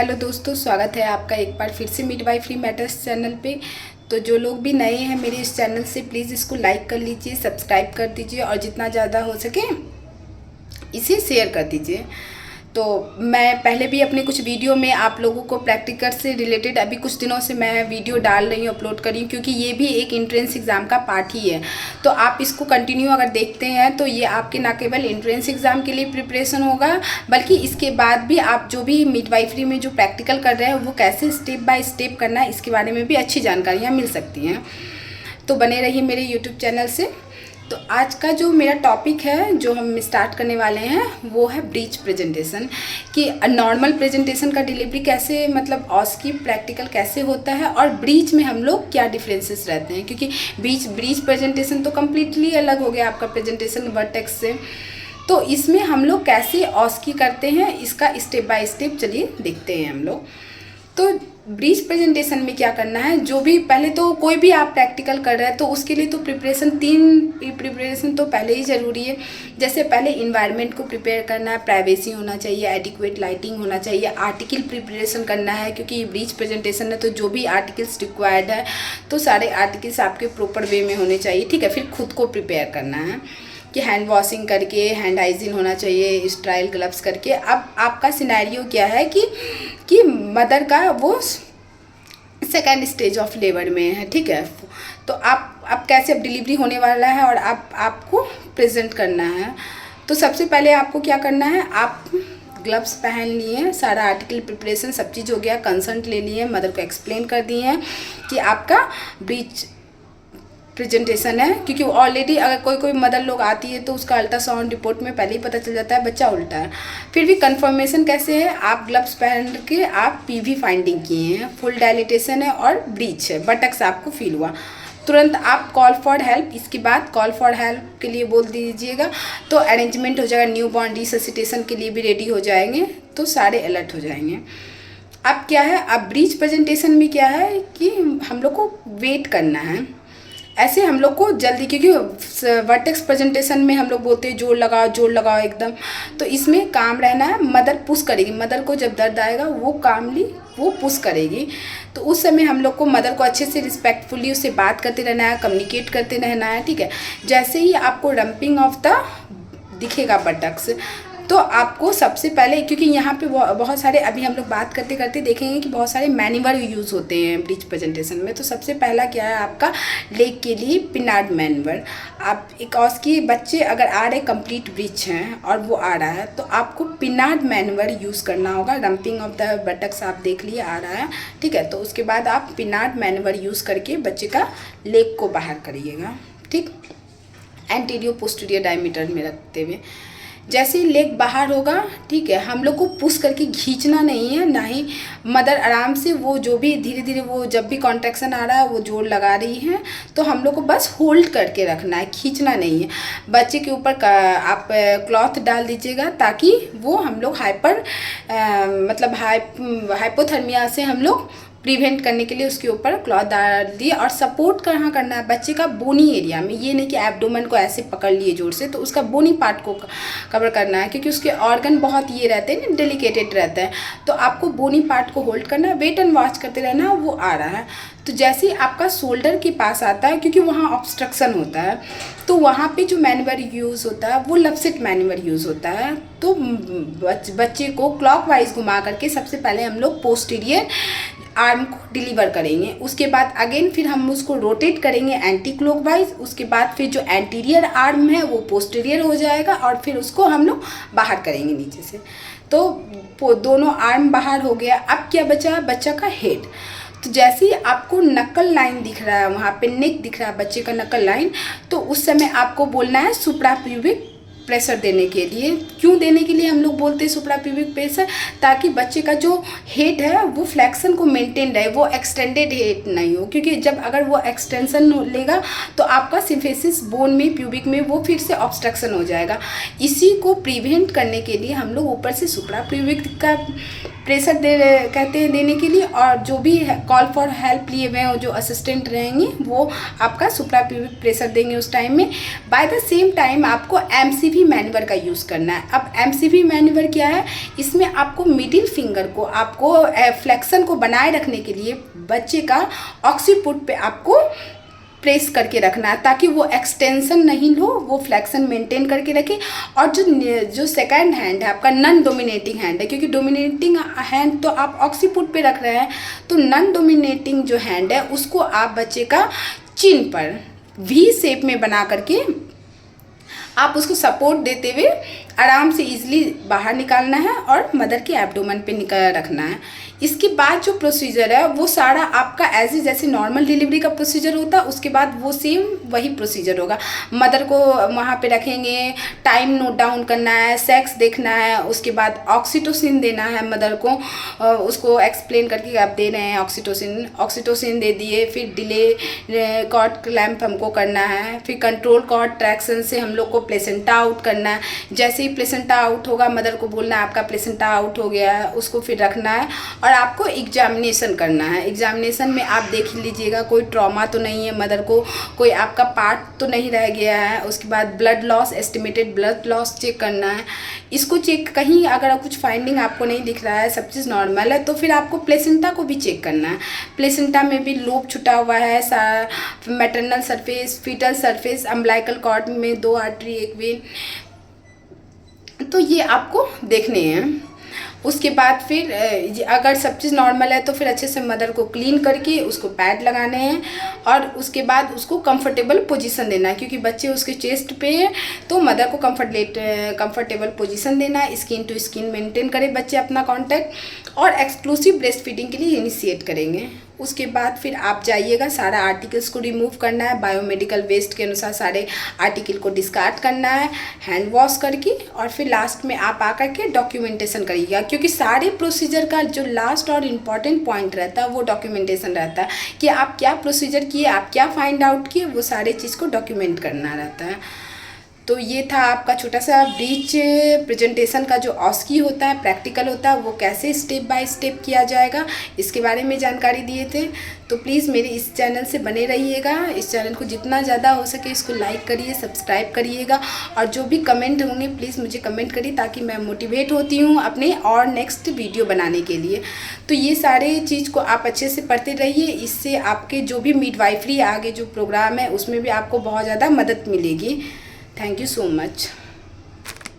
Hello दोस्तों, स्वागत है आपका एक बार फिर से मिडवाइफरी मैटर्स चैनल पे। तो जो लोग भी नए हैं मेरे इस चैनल से, प्लीज़ इसको लाइक कर लीजिए, सब्सक्राइब कर दीजिए और जितना ज़्यादा हो सके इसे शेयर कर दीजिए। तो मैं पहले भी अपने कुछ वीडियो में आप लोगों को प्रैक्टिकल से रिलेटेड अभी कुछ दिनों से मैं वीडियो डाल रही हूँ, अपलोड कर रही हूँ, क्योंकि ये भी एक एंट्रेंस एग्ज़ाम का पार्ट ही है। तो आप इसको कंटिन्यू अगर देखते हैं तो ये आपके ना केवल एंट्रेंस एग्ज़ाम के लिए प्रिपरेशन होगा, बल्कि इसके बाद भी आप जो भी मिडवाइफरी में जो प्रैक्टिकल कर रहे हैं वो कैसे स्टेप बाय स्टेप करना है, इसके बारे में भी अच्छी जानकारियाँ मिल सकती हैं। तो बने रहिए मेरे यूट्यूब चैनल से। तो आज का जो मेरा टॉपिक है जो हम स्टार्ट करने वाले हैं वो है ब्रीच प्रेजेंटेशन, कि नॉर्मल प्रेजेंटेशन का डिलीवरी कैसे, मतलब ऑस्की प्रैक्टिकल कैसे होता है और ब्रीच में हम लोग क्या डिफरेंसेस रहते हैं, क्योंकि ब्रीच प्रेजेंटेशन तो कम्प्लीटली अलग हो गया आपका प्रेजेंटेशन वर्टेक्स से। तो इसमें हम लोग कैसे ऑस्की करते हैं इसका स्टेप बाय स्टेप चलिए देखते हैं हम लोग। तो ब्रीच प्रेजेंटेशन में क्या करना है, जो भी पहले तो कोई भी आप प्रैक्टिकल कर रहे हैं तो उसके लिए तो तीन प्रिपरेशन तो पहले ही ज़रूरी है। जैसे पहले इन्वायरमेंट को प्रिपेयर करना है, प्राइवेसी होना चाहिए, एडिक्वेट लाइटिंग होना चाहिए, आर्टिकल प्रिपरेशन करना है, क्योंकि ये ब्रीच प्रेजेंटेशन है तो जो भी आर्टिकल्स रिक्वायर्ड है तो सारे आर्टिकल्स आपके प्रॉपर वे में होने चाहिए। ठीक है, फिर खुद को प्रिपेयर करना है कि हैंड वॉशिंग करके, हैंड हाइजीन होना चाहिए, स्टाइल ग्लव्स करके। अब आपका सिनेरियो क्या है कि मदर का वो सेकेंड स्टेज ऑफ लेबर में है। ठीक है, तो आप कैसे अब डिलीवरी होने वाला है और आपको प्रेजेंट करना है। तो सबसे पहले आपको क्या करना है, आप ग्लव्स पहन लिए, सारा आर्टिकल प्रिपरेशन सब चीज़ हो गया, कंसर्ट ले लिए, मदर को एक्सप्लेन कर दिए हैं कि आपका ब्रीच प्रेजेंटेशन है, क्योंकि ऑलरेडी अगर कोई मदर लोग आती है तो उसका अल्ट्रासाउंड रिपोर्ट में पहले ही पता चल जाता है बच्चा उल्टा है। फिर भी कंफर्मेशन कैसे है, आप ग्लव्स पहन के आप पीवी फाइंडिंग किए हैं, फुल डायलिटेशन है और ब्रीच है, बटक्स आपको फील हुआ, तुरंत आप कॉल फॉर हेल्प, इसके बाद कॉल फॉर हेल्प के लिए बोल दीजिएगा तो अरेंजमेंट हो जाएगा, न्यू बॉर्न रिससिटेशन के लिए भी रेडी हो जाएंगे, तो सारे अलर्ट हो जाएंगे। अब क्या है, अब ब्रीच प्रेजेंटेशन में क्या है कि हम लोग को वेट करना है, ऐसे हम लोग को जल्दी, क्योंकि वर्टेक्स प्रेजेंटेशन में हम लोग बोलते हैं जोर लगाओ एकदम, तो इसमें काम रहना है, मदर पुश करेगी, मदर को जब दर्द आएगा वो कामली वो पुश करेगी, तो उस समय हम लोग को मदर को अच्छे से रिस्पेक्टफुली उससे बात करते रहना है, कम्युनिकेट करते रहना है। ठीक है, जैसे ही आपको रंपिंग ऑफ द दिखेगा बटक्स, तो आपको सबसे पहले, क्योंकि यहाँ पे बहुत सारे, अभी हम लोग बात करते करते देखेंगे कि बहुत सारे मैन्यूवर यूज़ होते हैं ब्रीच प्रेजेंटेशन में। तो सबसे पहला क्या है आपका लेग के लिए पिनार्ड मैन्यूवर। आप एक ऑस्की बच्चे अगर आ रहे कंप्लीट ब्रीच हैं और वो आ रहा है तो आपको पिनार्ड मैन्यूवर यूज़ करना होगा। रंपिंग ऑफ द बटक्स आप देख लिए आ रहा है, ठीक है, तो उसके बाद आप पिनार्ड मैन्यूवर यूज़ करके बच्चे का लेग को बाहर करिएगा। ठीक, एंटीरियर पोस्टीरियर डायमीटर में रखते हुए जैसे ही लेग बाहर होगा, ठीक है, हम लोग को पुश करके खींचना नहीं है, ना ही मदर आराम से वो जो भी धीरे धीरे वो जब भी कॉन्ट्रैक्शन आ रहा है वो जोर लगा रही है, तो हम लोग को बस होल्ड करके रखना है, खींचना नहीं है। बच्चे के ऊपर आप क्लॉथ डाल दीजिएगा ताकि वो हम लोग मतलब हाइपोथर्मिया से हम लोग प्रिवेंट करने के लिए उसके ऊपर क्लॉथ डाल दिए। और सपोर्ट कहाँ करना है, बच्चे का बोनी एरिया में, ये नहीं कि एब्डोमेन को ऐसे पकड़ लिए जोर से, तो उसका बोनी पार्ट को कवर करना है, क्योंकि उसके ऑर्गन बहुत ये रहते हैं ना, डेलिकेटेड रहते हैं, तो आपको बोनी पार्ट को होल्ड करना है, वेट एंड वॉच करते रहना है वो आ रहा है। तो जैसे ही आपका शोल्डर के पास आता है, क्योंकि वहाँ ऑब्स्ट्रक्शन होता है, तो वहाँ पे जो मैन्यूवर यूज़ होता है वो लपसेट मैन्यूवर यूज़ होता है। तो बच्चे को क्लॉकवाइज घुमा करके सबसे पहले हम लोग पोस्टीरियर आर्म को डिलीवर करेंगे, उसके बाद अगेन फिर हम उसको रोटेट करेंगे एंटी क्लॉकवाइज, उसके बाद फिर जो एंटीरियर आर्म है वो पोस्टीरियर हो जाएगा और फिर उसको हम लोग बाहर करेंगे नीचे से। तो दोनों आर्म बाहर हो गया। अब क्या बचा, बच्चा का हेड। तो जैसे ही आपको नकल लाइन दिख रहा है, वहाँ पे नेक दिख रहा है बच्चे का नकल लाइन, तो उस समय आपको बोलना है सुप्राप्यूबिक प्रेशर देने के लिए। क्यों देने के लिए हम लोग बोलते हैं सुप्राप्यूबिक प्रेशर, ताकि बच्चे का जो हेड है वो फ्लेक्शन को मेंटेन रहे, वो एक्सटेंडेड हेड नहीं हो, क्योंकि जब अगर वो एक्सटेंशन लेगा तो आपका सिम्फेसिस बोन में, प्यूबिक में वो फिर से ऑब्स्ट्रक्शन हो जाएगा। इसी को प्रिवेंट करने के लिए हम लोग ऊपर से सुप्राप्यूबिक का प्रेशर कहते हैं देने के लिए, और जो भी कॉल फॉर हेल्प लिए हुए हैं जो असिस्टेंट रहेंगे वो आपका सुप्राप्यूबिक प्रेशर देंगे उस टाइम में। बाय द सेम टाइम आपको एमसीवी मैन्यूवर का यूज़ करना है। अब एमसीवी मैन्यूवर क्या है इसमें आपको मिडिल फिंगर को आपको फ्लेक्शन को बनाए रखने के लिए बच्चे का ऑक्सीपुट पे आपको प्रेस करके रखना है, ताकि वो एक्सटेंशन नहीं लो, वो फ्लेक्शन मेंटेन करके रखे। और जो सेकंड हैंड है आपका नॉन डोमिनेटिंग हैंड है, क्योंकि डोमिनेटिंग हैंड तो आप ऑक्सीपुट पे रख रहे हैं, तो नॉन डोमिनेटिंग जो हैंड है उसको आप बच्चे का चिन पर वी शेप में बना करके आप उसको सपोर्ट देते हुए आराम से इजीली बाहर निकालना है और मदर के एब्डोमेन पे निकाल रखना है। इसके बाद जो प्रोसीजर है वो सारा आपका एज ए जैसे नॉर्मल डिलीवरी का प्रोसीजर होता है, उसके बाद वो सेम वही प्रोसीजर होगा। मदर को वहाँ पे रखेंगे, टाइम नोट डाउन करना है, सेक्स देखना है, उसके बाद ऑक्सीटोसिन देना है मदर को, उसको एक्सप्लेन करके आप दे रहे हैं ऑक्सीटोसिन दे दिए, फिर डिले कॉर्ड क्लैम्प हमको करना है, फिर कंट्रोल कॉर्ड ट्रैक्शन से हम लोग को प्लेसेंटा आउट करना है। जैसे ही प्लेसेंटा आउट होगा मदर को बोलना है आपका प्लेसेंटा आउट हो गया है, उसको फिर रखना है और आपको एग्जामिनेशन करना है। एग्जामिनेशन में आप देख लीजिएगा कोई ट्रॉमा तो नहीं है मदर को, कोई आपका पार्ट तो नहीं रह गया है। उसके बाद blood loss, estimated blood loss check करना है। इसको चेक कहीं अगर कुछ फाइंडिंग आपको नहीं दिख रहा है, सब चीज़ नॉर्मल है, तो फिर आपको प्लेसेंटा को भी चेक करना है। प्लेसेंटा में भी लोब छुटा हुआ है, maternal surface, fetal surface, umbilical cord में 2 आर्टरी, 1 वेन, तो ये आपको देखने हैं। उसके बाद फिर अगर सब चीज़ नॉर्मल है तो फिर अच्छे से मदर को क्लीन करके उसको पैड लगाने हैं और उसके बाद उसको कंफर्टेबल पोजीशन देना है, क्योंकि बच्चे उसके चेस्ट पे है तो मदर को कंफर्टेबल पोजीशन देना है। स्किन टू स्किन मेंटेन करें बच्चे अपना कांटेक्ट, और एक्सक्लूसिव ब्रेस्ट फीडिंग के लिए इनिशिएट करेंगे। उसके बाद फिर आप जाइएगा, सारा आर्टिकल्स को रिमूव करना है, बायोमेडिकल वेस्ट के अनुसार सारे आर्टिकल को डिस्कार्ड करना है हैंड वॉश करके, और फिर लास्ट में आप आकर के डॉक्यूमेंटेशन करिएगा, क्योंकि सारे प्रोसीजर का जो लास्ट और इम्पॉर्टेंट पॉइंट रहता है वो डॉक्यूमेंटेशन रहता है कि आप क्या प्रोसीजर किए, आप क्या फाइंड आउट किए, वो सारे चीज़ को डॉक्यूमेंट करना रहता है। तो ये था आपका छोटा सा ब्रीच प्रेजेंटेशन का जो ऑस्की होता है, प्रैक्टिकल होता है, वो कैसे स्टेप बाय स्टेप किया जाएगा इसके बारे में जानकारी दिए थे। तो प्लीज़ मेरे इस चैनल से बने रहिएगा, इस चैनल को जितना ज़्यादा हो सके इसको लाइक करिए, सब्सक्राइब करिएगा, और जो भी कमेंट होंगे प्लीज़ मुझे कमेंट करिए, ताकि मैं मोटिवेट होती हूँ अपने और नेक्स्ट वीडियो बनाने के लिए। तो ये सारे चीज़ को आप अच्छे से पढ़ते रहिए, इससे आपके जो भी मिडवाइफरी आगे जो प्रोग्राम है उसमें भी आपको बहुत ज़्यादा मदद मिलेगी। Thank you so much.